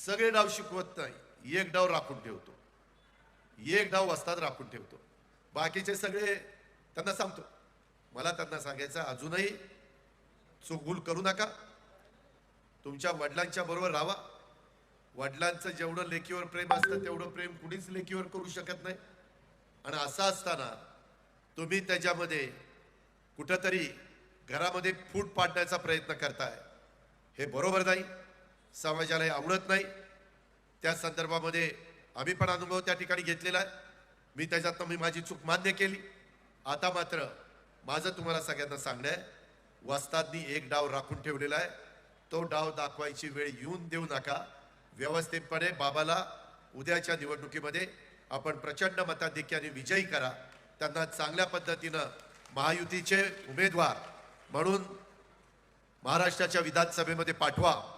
सगळे डाव शिकवत नाही, एक डाव राखून ठेवतो, एक डाव वस्ताद राखून ठेवतो. बाकीचे सगळे त्यांना सांगतो. मला त्यांना सांगायचं, अजूनही चूकभूल करू नका. तुमच्या वडिलांच्या बरोबर राहा. वडिलांचं जेवढं लेकीवर प्रेम असतं तेवढं प्रेम कुणीच लेकीवर करू शकत नाही. आणि असं असताना तुम्ही त्याच्यामध्ये कुठंतरी घरामध्ये फूट पाडण्याचा प्रयत्न करताय, हे बरोबर नाही. समाजाला हे आवडत नाही. त्या संदर्भामध्ये आम्ही पण अनुभव त्या ठिकाणी घेतलेला आहे. मी त्याच्यातनं मी माझी चूक मान्य केली. आता मात्र माझं तुम्हाला सगळ्यांना सांगणं आहे, वस्तादनी एक डाव राखून ठेवलेला आहे. तो डाव दाखवायची वेळ येऊन देऊ नका. व्यवस्थितपणे बाबाला उद्याच्या निवडणुकीमध्ये आपण प्रचंड मताधिक्याने विजयी करा. त्यांना चांगल्या पद्धतीनं महायुतीचे उमेदवार म्हणून महाराष्ट्राच्या विधानसभेमध्ये पाठवा.